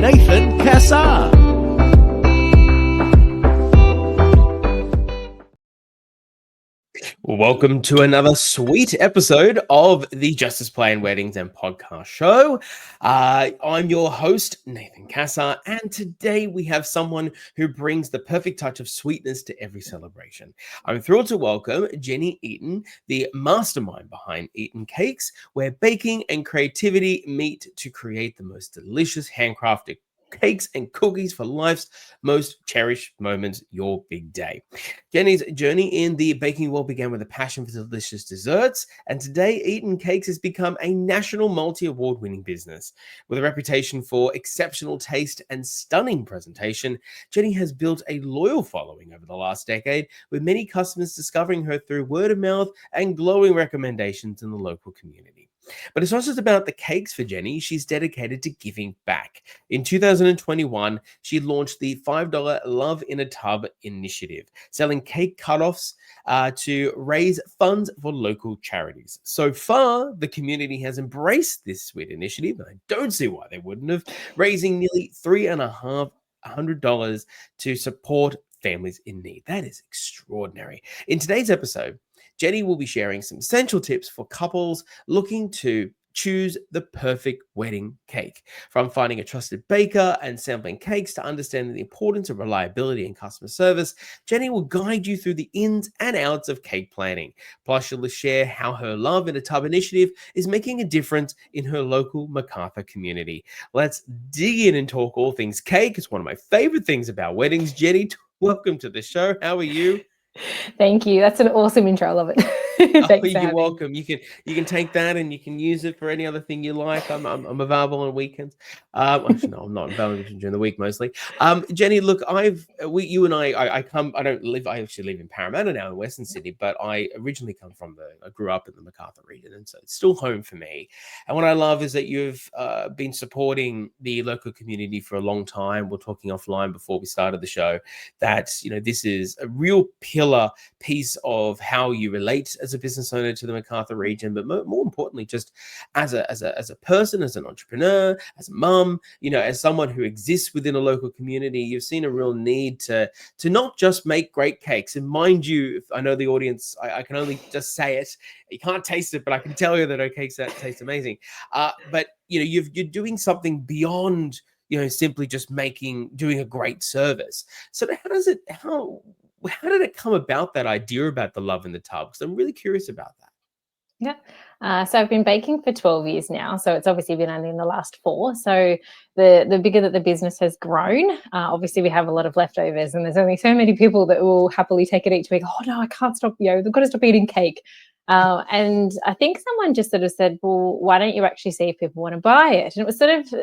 Nathan Cassar. Welcome to another sweet episode of the Justice Plan Weddings and Podcast Show. I'm your host, Nathan Cassar, and today we have someone who brings the perfect touch of sweetness to every celebration. I'm thrilled to welcome Jenni Eaton, the mastermind behind Eaton Cakes, where baking and creativity meet to create the most delicious handcrafted cakes and cookies for life's most cherished moments, your big day. Jenni's journey in the baking world began with a passion for delicious desserts, and today Eaton Cakes has become a national multi-award winning business. With a reputation for exceptional taste and stunning presentation, Jenni has built a loyal following over the last decade, with many customers discovering her through word of mouth and glowing recommendations in the local community. But it's not just about the cakes for Jenni. She's dedicated to giving back. In 2021, she launched the $5 Love in a Tub initiative, selling cake cutoffs to raise funds for local charities. So far, the community has embraced this sweet initiative, and I don't see why they wouldn't have, raising nearly $350 to support families in need. That is extraordinary. In today's episode, Jenni will be sharing some essential tips for couples looking to choose the perfect wedding cake. From finding a trusted baker and sampling cakes to understanding the importance of reliability and customer service, Jenni will guide you through the ins and outs of cake planning. Plus, she'll share how her Love in a Tub initiative is making a difference in her local MacArthur community. Let's dig in and talk all things cake. It's one of my favorite things about weddings. Jenni, welcome to the show. How are you? Thank you. That's an awesome intro. I love it. You're welcome. You can take that and you can use it for any other thing you like. I'm available on weekends. Actually, no, I'm not available during the week mostly. Jenni, look, I actually live in Parramatta now in Western Sydney, but I originally I grew up in the MacArthur region, and so it's still home for me. And what I love is that you've been supporting the local community for a long time. We're talking offline before we started the show that this is a real pillar piece of how you relate as a business owner to the MacArthur region, but more importantly, just as a person, as an entrepreneur, as a mum, as someone who exists within a local community, you've seen a real need to not just make great cakes. And mind you, if I know the audience, I can only just say it. You can't taste it, but I can tell you that our cakes that taste amazing. But you're doing something beyond simply just doing a great service. So how did it come about, that idea about the Love in the Tub? Because I'm really curious about that. Yeah. So I've been baking for 12 years now. So it's obviously been only in the last 4. So the bigger that the business has grown, obviously we have a lot of leftovers, and there's only so many people that will happily take it each week. Oh no, I can't stop. They've got to stop eating cake. And I think someone just sort of said, well, why don't you actually see if people want to buy it? And it was sort of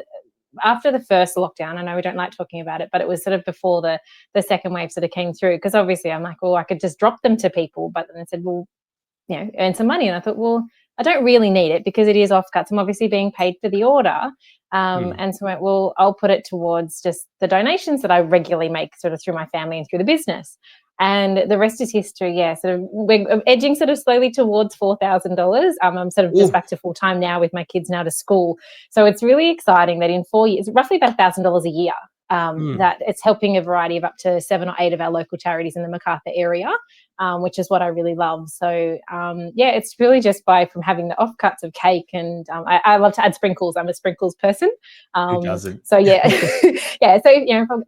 after the first lockdown. I know we don't like talking about it, but it was sort of before the second wave sort of came through, because obviously I'm like, well, I could just drop them to people, but then I said, well, earn some money. And I thought, well, I don't really need it because it is offcuts. I'm obviously being paid for the order. And so I went, well, I'll put it towards just the donations that I regularly make sort of through my family and through the business. And the rest is history. Yeah, sort of we're edging sort of slowly towards $4,000. I'm sort of just back to full time now with my kids now to school. So it's really exciting that in 4 years, roughly about $1,000 a year, that it's helping a variety of up to 7 or 8 of our local charities in the MacArthur area, which is what I really love. So it's really just from having the offcuts of cake, and I love to add sprinkles. I'm a sprinkles person. Who doesn't? So yeah, So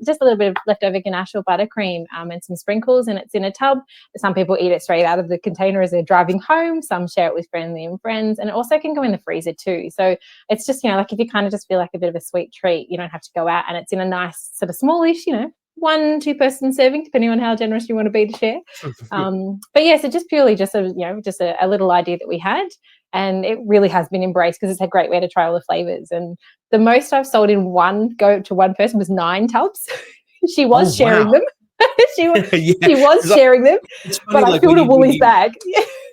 just a little bit of leftover ganache or buttercream and some sprinkles, and it's in a tub. Some people eat it straight out of the container as they're driving home. Some share it with family and friends, and it also can go in the freezer too. So it's just like if you kind of just feel like a bit of a sweet treat, you don't have to go out, and it's in a nice sort of smallish, 1-2 person serving, depending on how generous you want to be to share. But yeah, so just purely just a little idea that we had, and it really has been embraced because it's a great way to try all the flavors. And the most I've sold in one go to one person was 9 tubs. She was sharing them. She was sharing them, but I filled a Woolies bag.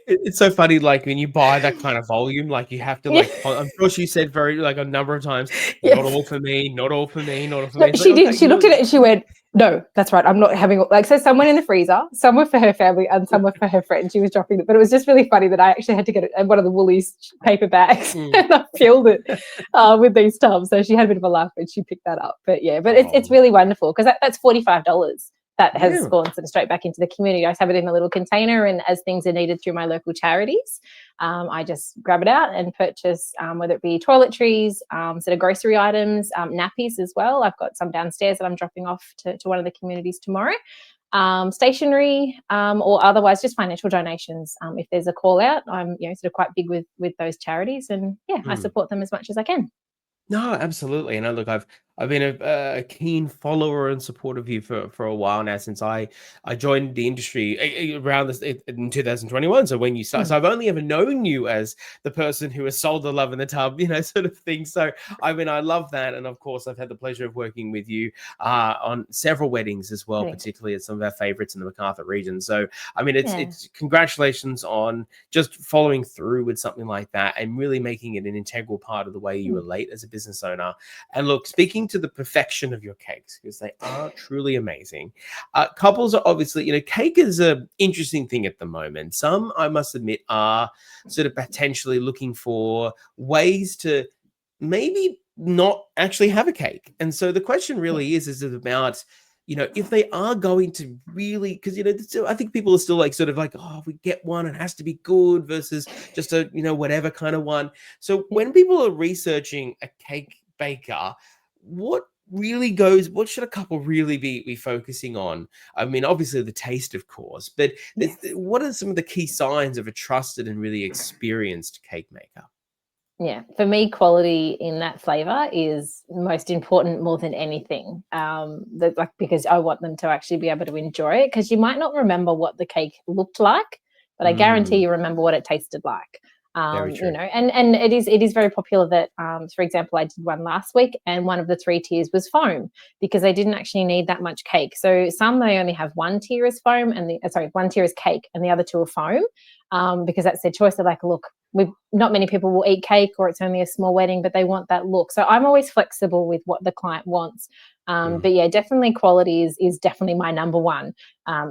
It's so funny, like when you buy that kind of volume, like you have to Yeah. I'm sure she said very like a number of times, not Yes. all for me, not all for me, not all for No, me. It's like, she did. okay, She looked at it and she went, "No, that's right. I'm not having like." So some went in the freezer, some were for her family, and some were for her friend. She was dropping it, but it was just really funny that I actually had to get it in one of the Woolies paper bags and I filled it with these tubs. So she had a bit of a laugh when she picked that up. But yeah, but it's really wonderful because that's $45 that has gone sort of straight back into the community. I just have it in a little container, and as things are needed through my local charities, I just grab it out and purchase, whether it be toiletries, sort of grocery items, nappies as well. I've got some downstairs that I'm dropping off to one of the communities tomorrow. Stationery, or otherwise just financial donations. If there's a call out, I'm sort of quite big with those charities, and yeah, I support them as much as I can. No, absolutely. And look, I've been a keen follower and supporter of you for a while now since I joined the industry around this in 2021. So when you start, so I've only ever known you as the person who has sold the love in the tub, sort of thing. So I mean, I love that, and of course, I've had the pleasure of working with you on several weddings as well, particularly at some of our favorites in the MacArthur region. So I mean, it's congratulations on just following through with something like that and really making it an integral part of the way you relate as a business owner. And look, speaking to the perfection of your cakes, because they are truly amazing. Couples are obviously, cake is an interesting thing at the moment. Some, I must admit, are sort of potentially looking for ways to maybe not actually have a cake. And so the question really is it about, if they are going to really, because, I think people are still like, sort of like, oh, if we get one, it has to be good versus just a, whatever kind of one. So when people are researching a cake baker, what should a couple really be focusing on? I mean, obviously the taste, of course, but what are some of the key signs of a trusted and really experienced cake maker? Yeah, for me, quality in that flavor is most important more than anything. Because I want them to actually be able to enjoy it. Because you might not remember what the cake looked like, but I guarantee you remember what it tasted like. Very true. And it is very popular that, for example, I did one last week, and one of the 3 tiers was foam because they didn't actually need that much cake. So some they only have 1 tier is foam, and 1 tier is cake, and the other 2 are foam, because that's their choice. They're like, look, not many people will eat cake, or it's only a small wedding, but they want that look. So I'm always flexible with what the client wants. But yeah, definitely quality is definitely my number one,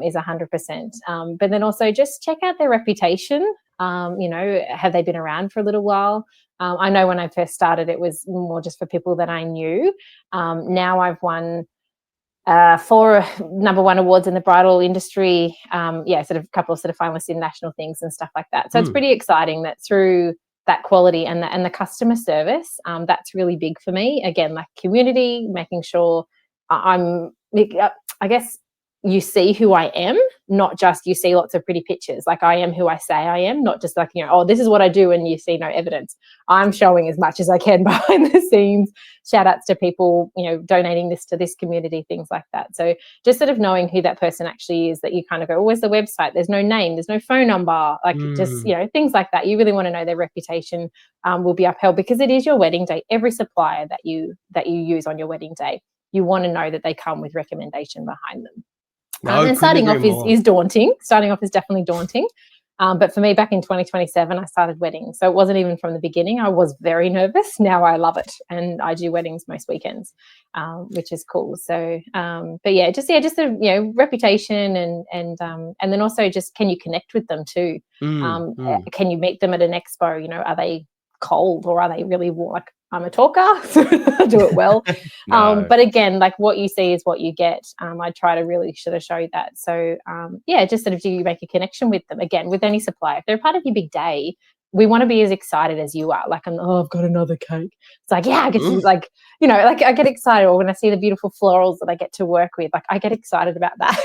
is 100%. But then also just check out their reputation. Have they been around for a little while? I know when I first started, it was more just for people that I knew. Now I've won 4 number 1 awards in the bridal industry. Sort of a couple of sort of finalists in national things and stuff like that. So it's pretty exciting that through that quality and the customer service, that's really big for me. Again, like community, making sure I guess you see who I am, not just you see lots of pretty pictures. Like I am who I say I am, not just like, oh, this is what I do and you see no evidence. I'm showing as much as I can behind the scenes. Shout outs to people, donating this to this community, things like that. So just sort of knowing who that person actually is, that you kind of go, oh, where's the website? There's no name, there's no phone number, like just, things like that. You really want to know their reputation will be upheld, because it is your wedding day. Every supplier that you use on your wedding day, you want to know that they come with recommendation behind them. And starting off is daunting. Starting off is definitely daunting. But for me, back in 2027, I started weddings. So it wasn't even from the beginning. I was very nervous. Now I love it. And I do weddings most weekends, which is cool. So, but yeah, just the, reputation and then also just, can you connect with them too? Can you meet them at an expo? Are they cold, or are they really like, I'm a talker, I do it well. No. But again, like what you see is what you get. I try to really sort of show that. So just sort of, do you make a connection with them? Again, with any supplier, if they're part of your big day, we want to be as excited as you are. Like, I've got another cake. It's like, yeah, I get to like I get excited. Or when I see the beautiful florals that I get to work with, like I get excited about that.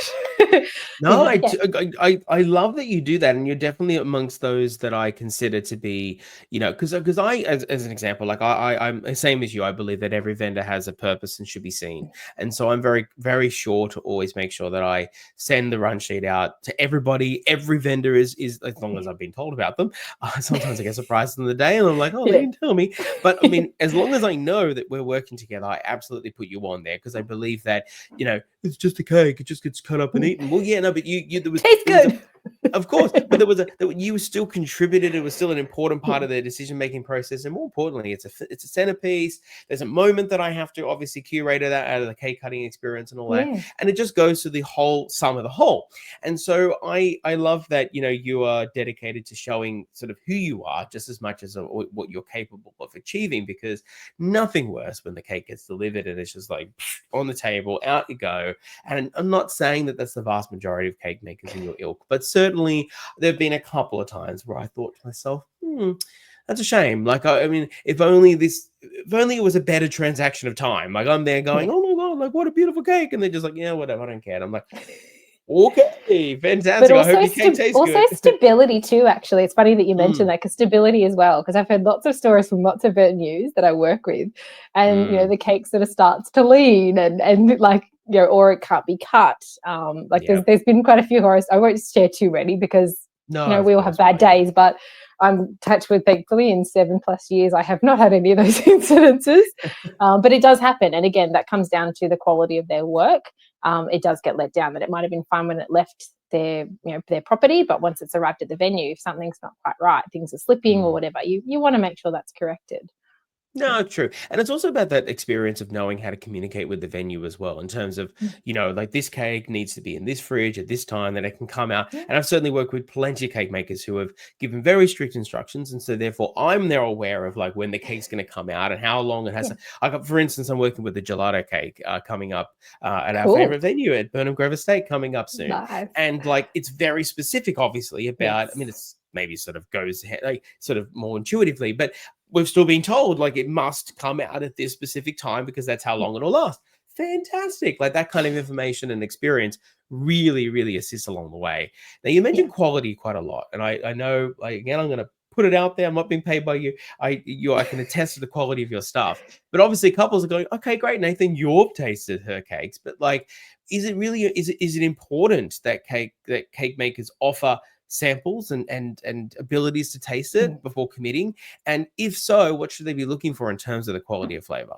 No, I love that you do that, and you're definitely amongst those that I consider to be, because I, as an example, like I'm the same as you. I believe that every vendor has a purpose and should be seen, and so I'm very, very sure to always make sure that I send the run sheet out to everybody. Every vendor is as long as I've been told about them. Sometimes I get surprised in the day, and I'm like, oh, they didn't tell me. But I mean, as long as I know that we're working together, I absolutely put you on there, because I believe that it's just a cake. It just gets cut up and eaten. Well, yeah, no, but there was tastes good. Of course, but you still contributed. It was still an important part of the decision-making process, and more importantly, it's a centerpiece. There's a moment that I have to obviously curate that out of the cake cutting experience and all that, Yeah. and it just goes to the whole sum of the whole. And so I love that you are dedicated to showing sort of who you are just as much as what you're capable of achieving, because nothing worse when the cake gets delivered and it's just like on the table, out you go. And I'm not saying that that's the vast majority of cake makers in your ilk, but certainly there have been a couple of times where I thought to myself, that's a shame. Like, I mean, if only it was a better transaction of time. Like, I'm there going, Yeah. oh my God, like, what a beautiful cake. And they're just like, yeah, whatever, I don't care. And I'm like, okay, But fantastic. I also, hope your cake tastes good. stability too. Actually, it's funny that you mentioned Mm, that, because stability as well. Because I've heard lots of stories from lots of venues that I work with, and mm, the cake sort of starts to lean, and like, or it can't be cut. Like yeah. there's been quite a few horrors. I won't share too many because No, of we all have course bad not. Yeah. days, but I'm touched with, thankfully, in 7+ years, I have not had any of those incidences. But it does happen, and again, that comes down to the quality of their work. It does get let down. That it might have been fine when it left their property, but once it's arrived at the venue, if something's not quite right, things are slipping or Mm. whatever, you want to make sure that's corrected. No, true. And it's also about that experience of knowing how to communicate with the venue as well, in terms of, like this cake needs to be in this fridge at this time, that it can come out. Yeah, And I've certainly worked with plenty of cake makers who have given very strict instructions. And so therefore I'm there aware of like when the cake's going to come out and how long it has yeah. to. For instance, I'm working with the gelato cake coming up at our Cool. favorite venue at Burnham Grove Estate coming up soon. Nice. And like it's very specific, obviously, about, I mean, Yes. it's maybe sort of goes like sort of more intuitively, but we've still been told like it must come out at this specific time because that's how Yeah. long it'll last. Fantastic. Like that kind of information and experience really, really assists along the way. Now you Yeah. mentioned quality quite a lot. And I know, like, again, I'm gonna put it out there. I'm not being paid by you. I can attest to the quality of your stuff. But obviously couples are going, okay, great, Nathan, you've tasted her cakes. But like, is it important that cake makers offer samples and abilities to taste Mm. it before committing? And if so, what should they be looking for in terms of the quality of flavor?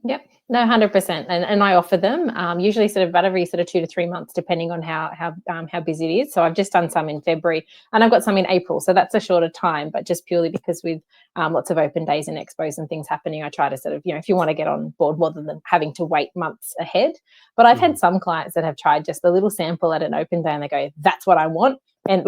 Yep. No, 100%. And I offer them usually sort of about every sort of 2 to 3 months, depending on how busy it is. So I've just done some in February, and I've got some in April. So that's a shorter time, but just purely because with lots of open days and expos and things happening, I try to sort of, if you want to get on board more than having to wait months ahead. But I've Mhm. had some clients that have tried just a little sample at an open day and they go, that's what I want. And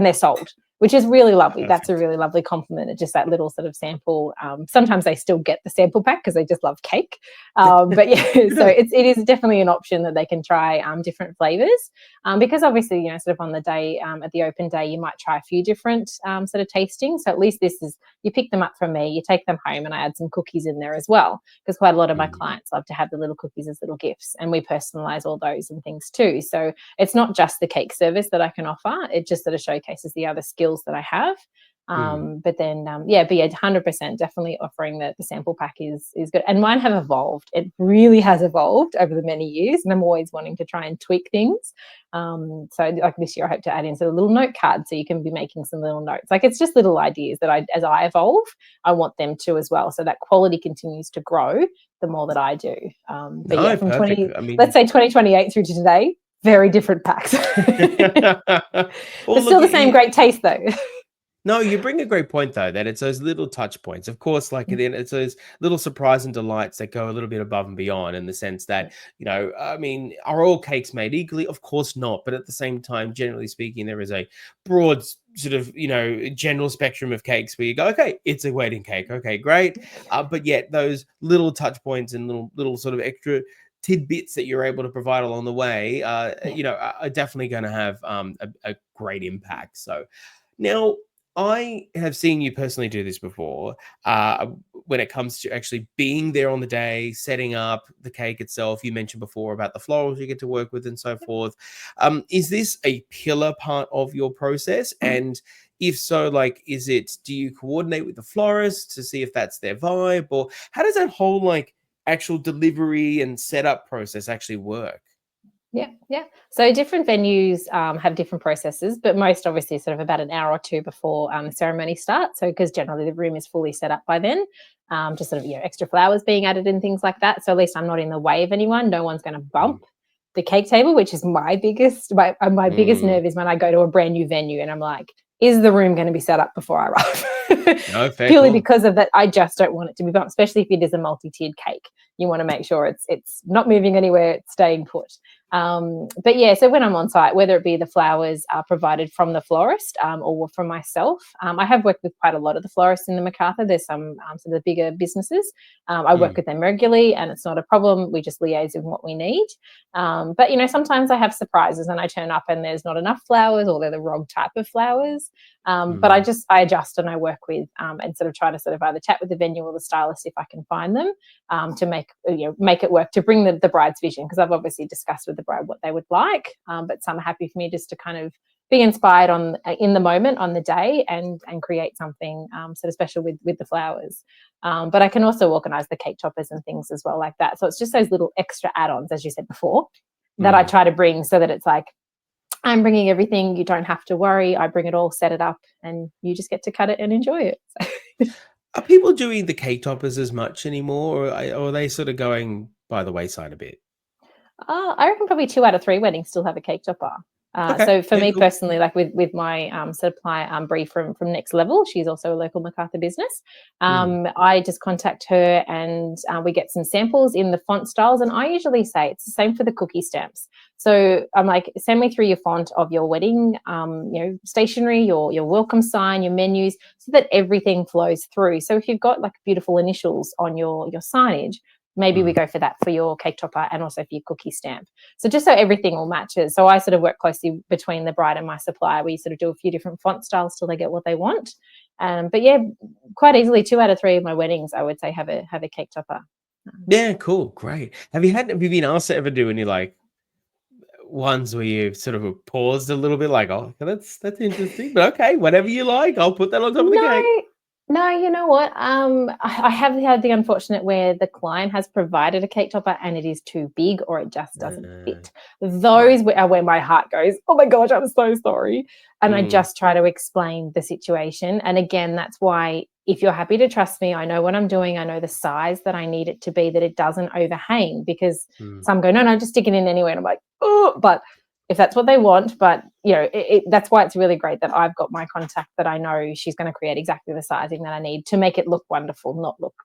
they're sold, which is really lovely. That's a Perfect. really lovely compliment. It's just that little sort of sample. Sometimes they still get the sample pack because they just love cake. But yeah, so it is definitely an option that they can try different flavors, because obviously, sort of on the day at the open day, you might try a few different sort of tastings. So at least this is, you pick them up from me, you take them home, and I add some cookies in there as well, because quite a lot of my Mm. clients love to have the little cookies as little gifts, and we personalize all those and things too. So it's not just the cake service that I can offer; it just sort of showcases the other skills that I have. Mm. But then, but yeah, 100% definitely offering the sample pack is good. And mine have evolved. It really has evolved over the many years, and I'm always wanting to try and tweak things. So like this year, I hope to add in sort of a little note card, so you can be making some little notes. Like it's just little ideas that as I evolve, I want them to as well. So that quality continues to grow the more that I do. But yeah, No, from perfect. I let's mean, say 2028 through to today, very different packs, well, but look, still the same great taste though. no, you bring a great point though, that it's those little touch points. Of course, like then it's those little surprise and delights that go a little bit above and beyond, in the sense that, I mean, are all cakes made equally? Of course not. But at the same time, generally speaking, there is a broad sort of, general spectrum of cakes where you go, okay, it's a wedding cake. Okay, great. But yet those little touch points and little sort of extra tidbits that you're able to provide along the way, are definitely going to have a great impact. So now, I have seen you personally do this before, when it comes to actually being there on the day, setting up the cake itself. You mentioned before about the florals you get to work with and so forth. Is this a pillar part of your process? And if so, like, do you coordinate with the florist to see if that's their vibe? Or how does that whole, like, actual delivery and setup process actually work? Yeah, yeah. So different venues have different processes, but most obviously sort of about an hour or two before the ceremony starts. So because generally the room is fully set up by then, just sort of extra flowers being added and things like that. So at least I'm not in the way of anyone. No one's going to bump. the cake table, which is my biggest nerve is when I go to a brand new venue and I'm like, is the room going to be set up before I arrive? No, fair Purely call. because of that, I just don't want it to be bumped, especially if it is a multi-tiered cake. You want to make sure it's not moving anywhere, it's staying put. But yeah, so when I'm on site, whether it be the flowers are provided from the florist or from myself, I have worked with quite a lot of the florists in the Macarthur. There's some of the bigger businesses. I work with them regularly and it's not a problem. We just liaise with what we need. But, you know, sometimes I have surprises and I turn up and there's not enough flowers or they're the wrong type of flowers. But I adjust and I work with and sort of try to sort of either chat with the venue or the stylist if I can find them to make it work, to bring the bride's vision, because I've obviously discussed with the bride what they would like, but some are happy for me just to kind of be inspired in the moment on the day and create something sort of special with the flowers. But I can also organise the cake toppers and things as well like that. So it's just those little extra add-ons, as you said before, that I try to bring so that it's like, I'm bringing everything. You don't have to worry. I bring it all, set it up, and you just get to cut it and enjoy it. So. Are people doing the cake toppers as much anymore, or are they sort of going by the wayside a bit? I reckon probably 2 out of 3 weddings still have a cake topper. Okay. So for me cool. personally, like with my supply Bree from Next Level, she's also a local Macarthur business. I just contact her and we get some samples in the font styles. And I usually say it's the same for the cookie stamps. So I'm like, send me through your font of your wedding, stationery, your welcome sign, your menus, so that everything flows through. So if you've got like beautiful initials on your signage, maybe we go for that for your cake topper and also for your cookie stamp. So just so everything all matches. So I sort of work closely between the bride and my supplier. We sort of do a few different font styles till they get what they want. But yeah, quite easily 2 out of 3 of my weddings, I would say, have a cake topper. Yeah, cool, great. Have you been asked to ever do any like ones where you've sort of paused a little bit, like, oh, that's interesting, but okay, whatever you like, I'll put that on top of the cake. No, you know what? I have had the unfortunate where the client has provided a cake topper and it is too big or it just doesn't fit. Those are where my heart goes, oh my gosh, I'm so sorry. And I just try to explain the situation. And again, that's why if you're happy to trust me, I know what I'm doing. I know the size that I need it to be, that it doesn't overhang, because some go, no, just stick it in anyway. And I'm like, oh, but if that's what they want. But, you know, that's why it's really great that I've got my contact that I know she's going to create exactly the sizing that I need to make it look wonderful, not look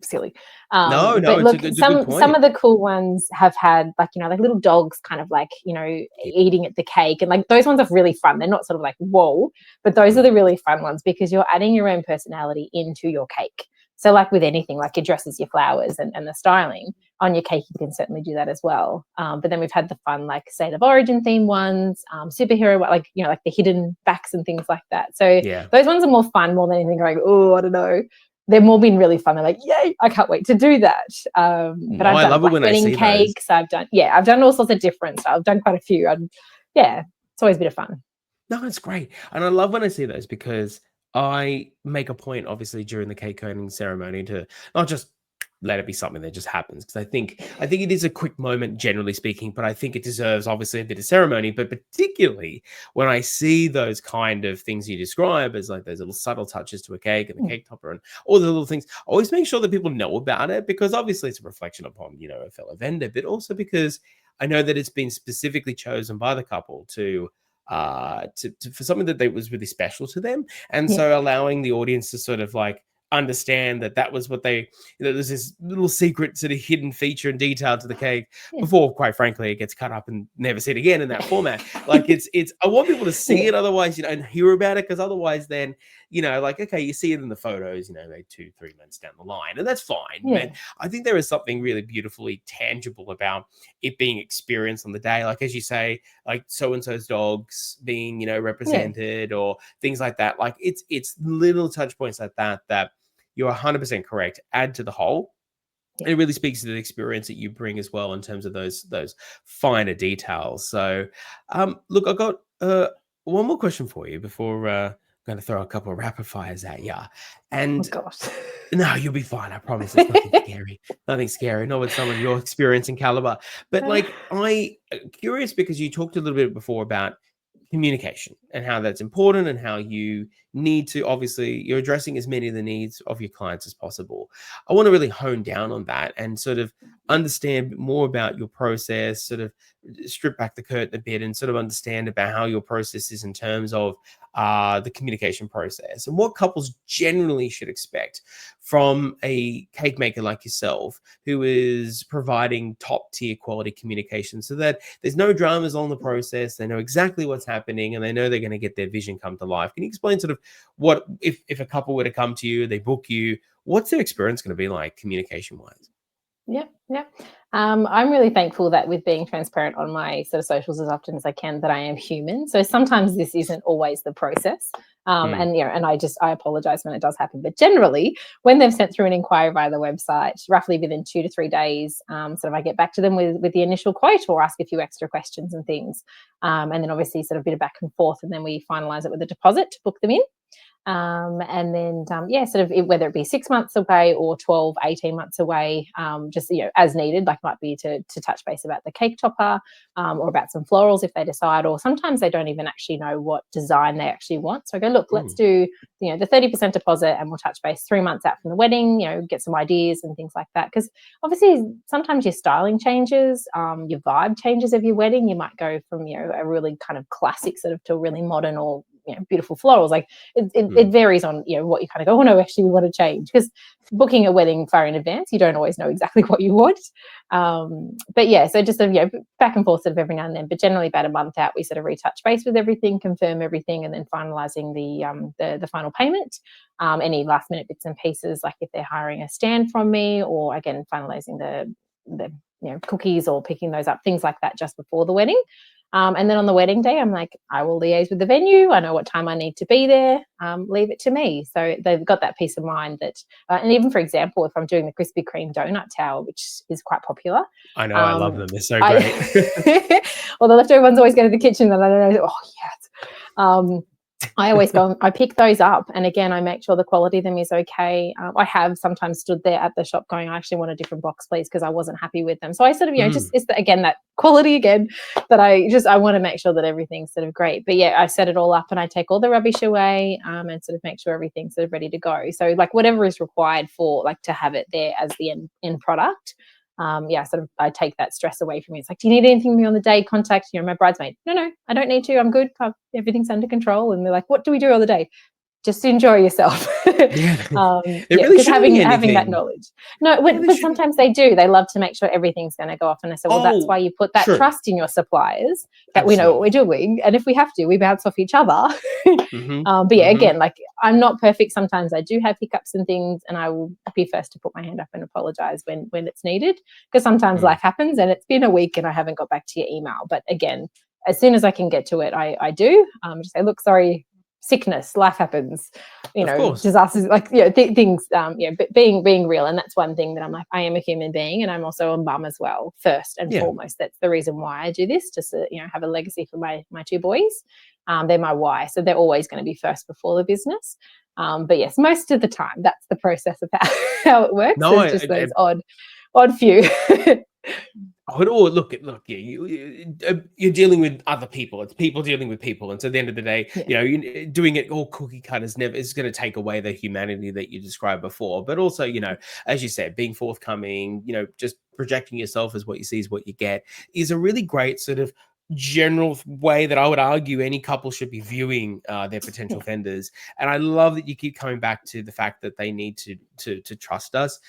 silly. No, but look, it's a good point. some of the cool ones have had like, you know, like little dogs kind of like, you know, eating at the cake, and like those ones are really fun. They're not sort of like, whoa, but those are the really fun ones because you're adding your own personality into your cake. So like with anything, like your dresses, your flowers and the styling on your cake, you can certainly do that as well. But then we've had the fun, like state of origin theme ones, superhero, like, you know, like the hidden backs and things like that. So those ones are more fun, more than anything going, oh, I don't know. They're more been really fun. They're like, yay, I can't wait to do that. But I've done like wedding cakes. Those. I've done all sorts of different stuff. I've done quite a few. And yeah, it's always a bit of fun. No, it's great. And I love when I see those because I make a point, obviously, during the cake cutting ceremony to not just let it be something that just happens, because I think it is a quick moment, generally speaking, but I think it deserves obviously a bit of ceremony. But particularly when I see those kind of things you describe as like those little subtle touches to a cake and the cake topper and all the little things, I always make sure that people know about it, because obviously it's a reflection upon, you know, a fellow vendor, but also because I know that it's been specifically chosen by the couple to for something that was really special to them. And so allowing the audience to sort of like understand that was what they, you know, there's this little secret sort of hidden feature and detail to the cake before, quite frankly, it gets cut up and never seen again in that format. Like it's I want people to see it, otherwise, you know, and hear about it, because otherwise then, you know, like, okay, you see it in the photos, you know, like 2-3 months down the line, and that's fine. But I think there is something really beautifully tangible about it being experienced on the day. Like, as you say, like so-and-so's dogs being, you know, represented or things like that. Like it's little touch points like that you're 100% correct, add to the whole. It really speaks to the experience that you bring as well in terms of those finer details. So look, I've got one more question for you before I'm going to throw a couple of rapid fires at you. And no, you'll be fine, I promise. It's nothing scary, not with some of your experience and caliber. But like, I'm curious because you talked a little bit before about communication and how that's important and how you need to, obviously you're addressing as many of the needs of your clients as possible. I want to really hone down on that and sort of understand more about your process, sort of strip back the curtain a bit and sort of understand about how your process is in terms of the communication process and what couples generally should expect from a cake maker like yourself who is providing top tier quality communication so that there's no dramas on the process. They know exactly what's happening and they know they're going to get their vision come to life. Can you explain sort of what, if a couple were to come to you, they book you, what's their experience going to be like communication wise? Yeah, yeah. I'm really thankful that with being transparent on my sort of socials as often as I can, that I am human. So sometimes this isn't always the process. And I apologize when it does happen. But generally, when they've sent through an inquiry via the website, roughly within 2 to 3 days, sort of I get back to them with the initial quote or ask a few extra questions and things. And then obviously sort of a bit of back and forth, and then we finalize it with a deposit to book them in. And then, sort of whether it be 6 months away or 12, 18 months away, just, as needed, like might be to touch base about the cake topper or about some florals if they decide, or sometimes they don't even actually know what design they actually want. So I go, look, let's do, the 30% deposit and we'll touch base 3 months out from the wedding, get some ideas and things like that. Because obviously sometimes your styling changes, your vibe changes of your wedding. You might go from, a really kind of classic sort of to a really modern or, beautiful florals. Like it varies on, what you kind of go, oh no, actually we want to change, because booking a wedding far in advance, you don't always know exactly what you want. But yeah, so just sort of, back and forth sort of every now and then, but generally about a month out, we sort of retouch base with everything, confirm everything, and then finalizing the final payment. Any last minute bits and pieces, like if they're hiring a stand from me, or again, finalizing the cookies or picking those up, things like that just before the wedding. And then on the wedding day, I'm like, I will liaise with the venue. I know what time I need to be there. Leave it to me. So they've got that peace of mind that, and even for example, if I'm doing the Krispy Kreme donut tower, which is quite popular. I know, I love them. They're so great. Well, the leftover ones always go to the kitchen, and I don't know. Oh yes. I always go, I pick those up, and again, I make sure the quality of them is okay. I have sometimes stood there at the shop going, I actually want a different box, please, because I wasn't happy with them. So I sort of, just, it's again, that quality again, that I want to make sure that everything's sort of great. But yeah, I set it all up and I take all the rubbish away, and sort of make sure everything's sort of ready to go. So like whatever is required for like to have it there as the end product. Sort of I take that stress away from me. It's like, do you need anything from me on the day? Contact, my bridesmaid. No, I don't need to. I'm good. Everything's under control. And they're like, what do we do on the day? Just enjoy yourself. Really having that knowledge. No, but sometimes they do. They love to make sure everything's going to go off. And I said, well, that's why you put that trust in your suppliers, that we know what we're doing. And if we have to, we bounce off each other. But yeah, again, like I'm not perfect. Sometimes I do have hiccups and things, and I will be first to put my hand up and apologize when it's needed, because sometimes life happens and it's been a week and I haven't got back to your email. But again, as soon as I can get to it, I do. Just say, look, sorry, sickness, life happens, disasters, like things, but being real. And that's one thing that I'm like, I am a human being, and I'm also a mum as well, first and foremost. That's the reason why I do this, just to have a legacy for my 2 boys. They're my why, so they're always going to be first before the business. But yes, most of the time that's the process of how it works. There's just those odd few. Look, you're dealing with other people. It's people dealing with people, and so at the end of the day, doing it all cookie cut is going to take away the humanity that you described before. But also, as you said, being forthcoming, just projecting yourself as what you see is what you get is a really great sort of general way that I would argue any couple should be viewing their potential vendors. And I love that you keep coming back to the fact that they need to trust us,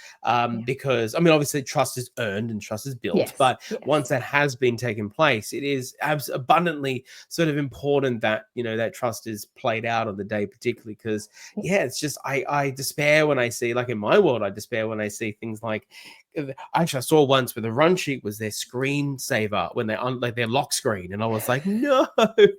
because I mean, obviously trust is earned and trust is built, but once that has been taken place, it is abundantly sort of important that that trust is played out on the day, particularly because it's just I despair when I see, like in my world, I despair when I see things like, actually I saw once where the run sheet was their screensaver when they like their lock screen, and I was like, no,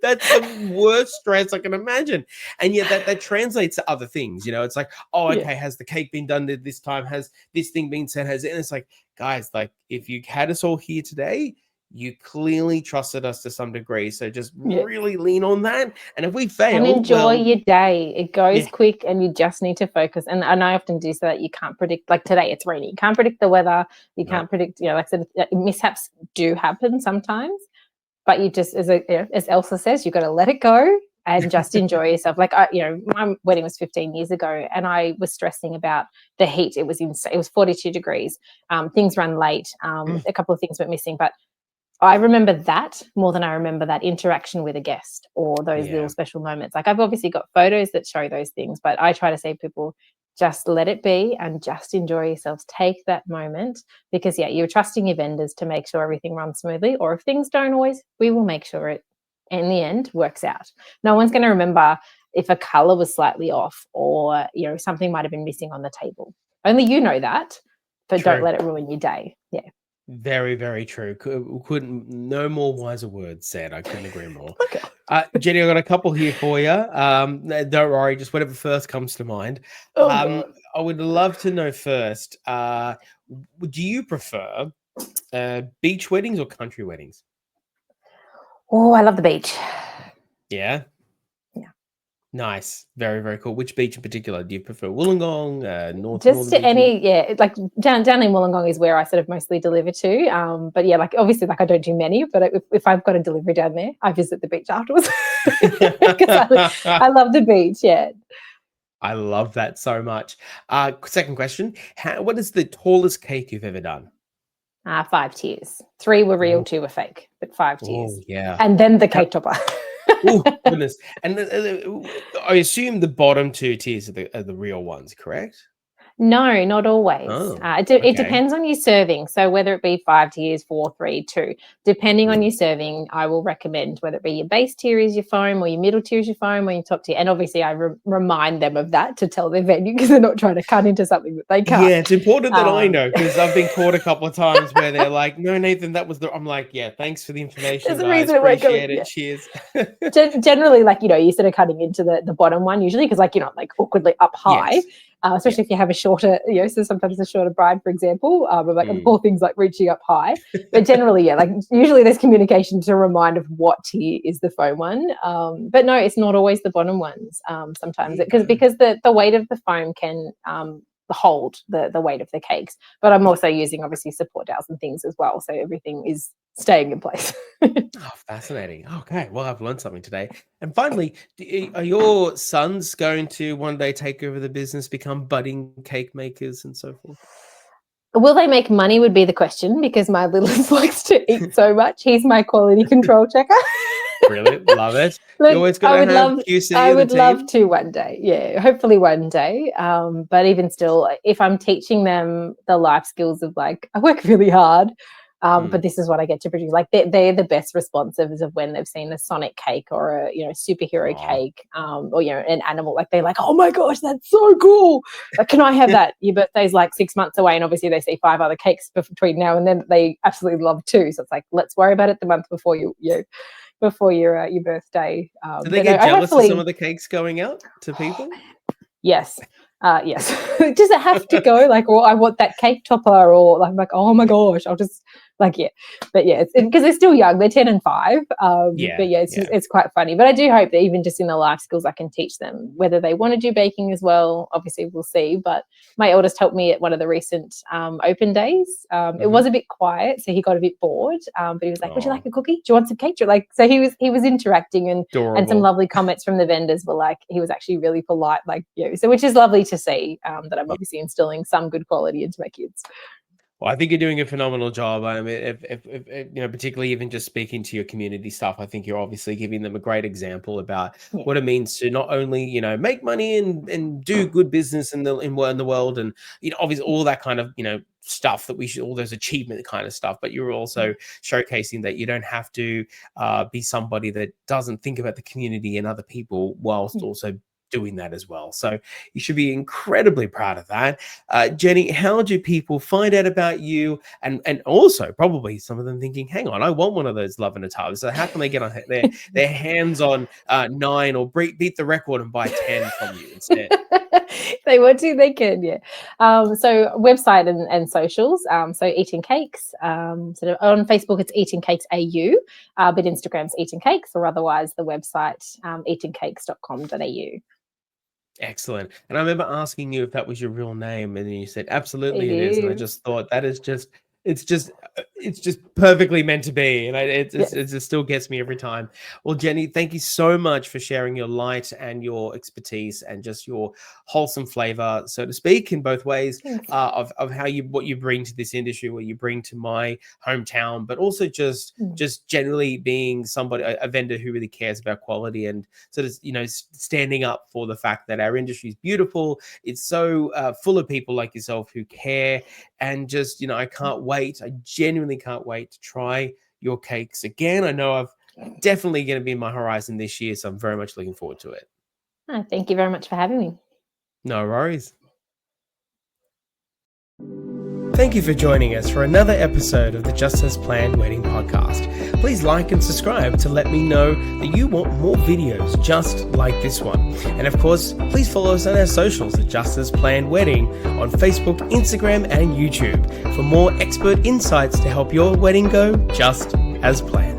that's the worst stress I can imagine. And yet that translates to other things. It's like, oh, okay, has the cake been done this time? Has this thing been said? And it's like, guys, like if you had us all here today, you clearly trusted us to some degree. So just really lean on that. And if we fail, and enjoy your day. It goes quick, and you just need to focus. And I often do so that you can't predict, like today it's raining. You can't predict the weather. You can't predict, like I said, mishaps do happen sometimes. but you just, as Elsa says, you've got to let it go and just enjoy yourself. Like, my wedding was 15 years ago, and I was stressing about the heat. It was insane. It was 42 degrees. Things ran late. A couple of things went missing, but I remember that more than I remember that interaction with a guest or those little special moments. Like, I've obviously got photos that show those things, but I try to say to people, just let it be and just enjoy yourselves. Take that moment, because you're trusting your vendors to make sure everything runs smoothly. Or if things don't always, we will make sure it, in the end, works out. No one's going to remember if a color was slightly off or, something might have been missing on the table. Only you know that, but don't let it ruin your day. Yeah. Very, very true. Couldn't, no more wiser words said. I couldn't agree more. Jenni, I've got a couple here for you. Don't worry, just whatever first comes to mind. I would love to know first, do you prefer beach weddings or country weddings? Oh, I love the beach. Yeah? Yeah. Nice. Very, very cool. Which beach in particular? Do you prefer Wollongong, North? Just any, like down in Wollongong is where I sort of mostly deliver to. But like obviously, like I don't do many, but if I've got a delivery down there, I visit the beach afterwards because I love the beach. Yeah. I love that so much. Second question: what is the tallest cake you've ever done? 5 tiers. 3 were real, 2 were fake, but 5 tiers. Oh, yeah. And then the cake topper. Oh, goodness. And I assume the bottom 2 tiers are the real ones, correct? No, not always. It depends on your serving. So whether it be 5 tiers, 4, 3, 2, depending on your serving, I will recommend whether it be your base tier is your foam, or your middle tier is your foam, or your top tier. And obviously, I remind them of that to tell their venue, because they're not trying to cut into something that they can't. Yeah, it's important that I know, because I've been caught a couple of times where they're like, "No, Nathan, that was the." I'm like, "Yeah, thanks for the information, guys. Appreciate it. Cheers." Generally, like you're sort of cutting into the bottom one usually, because like you're not like awkwardly up high. Yes. Especially if you have a shorter, so sometimes a shorter bride, for example, like the whole thing's like reaching up high. But generally, like usually there's communication to remind of what tier is the foam one. But no, it's not always the bottom ones. Sometimes because the weight of the foam can hold the weight of the cakes. But I'm also using obviously support dowels and things as well, so everything is staying in place. Oh, fascinating. Okay, well, I've learned something today. And finally, are your sons going to one day take over the business, become budding cake makers and so forth? Will they make money would be the question, because my littlest likes to eat so much. He's my quality control checker. Brilliant. Love it. Look, I would love to one day. Yeah, hopefully one day. But even still, if I'm teaching them the life skills of like, I work really hard, but this is what I get to produce. Like they're the best responsives of when they've seen a Sonic cake or a superhero cake, or an animal. Like they're like, oh my gosh, that's so cool. Like, can I have that? Your birthday's like 6 months away, and obviously they see 5 other cakes between now and then. They absolutely love 2. So it's like, let's worry about it the month before your birthday. Do they get jealous of some of the cakes going out to people? Yes. Yes. Does it have to go like, I want that cake topper, or like, I'm like, oh my gosh, I'll just like, but it's because they're still young, they're 10 and 5. But it's quite funny. But I do hope that even just in the life skills I can teach them, whether they want to do baking as well, obviously we'll see. But my eldest helped me at one of the recent open days. It was a bit quiet, so he got a bit bored, but he was like, would you like a cookie? Do you want some cake? So he was interacting, and some lovely comments from the vendors were like, he was actually really polite, like, so which is lovely to see, that I'm obviously instilling some good quality into my kids. Well, I think you're doing a phenomenal job. I mean, if particularly even just speaking to your community stuff, I think you're obviously giving them a great example about what it means to not only make money and do good business in the world, and obviously all that kind of stuff that we should, all those achievement kind of stuff. But you're also showcasing that you don't have to be somebody that doesn't think about the community and other people whilst also doing that as well. So you should be incredibly proud of that. Jenni, how do people find out about you? And also probably some of them thinking, hang on, I want one of those Love and a Tub. So how can they get on their hands on 9 or beat the record and buy 10 from you instead? They want to, they can, so website and socials, so Eaton Cakes, sort of on Facebook it's Eaton Cakes AU, but Instagram's Eaton Cakes, or otherwise the website eatoncakes.com.au. Excellent. And I remember asking you if that was your real name, and you said absolutely it is. And I just thought that is just It's just perfectly meant to be, and it Yes. just still gets me every time. Well, Jenni, thank you so much for sharing your light and your expertise and just your wholesome flavor, so to speak, in both ways, Thanks. of how what you bring to this industry, what you bring to my hometown, but also just generally being somebody, a vendor who really cares about quality and sort of standing up for the fact that our industry is beautiful. It's so full of people like yourself who care, and just I can't wait. I genuinely can't wait to try your cakes again. I know I've definitely going to be in my horizon this year, so I'm very much looking forward to it. Oh, thank you very much for having me. No worries. Thank you for joining us for another episode of the Just As Planned Wedding Podcast. Please like and subscribe to let me know that you want more videos just like this one. And of course, please follow us on our socials at Just As Planned Wedding on Facebook, Instagram, and YouTube for more expert insights to help your wedding go just as planned.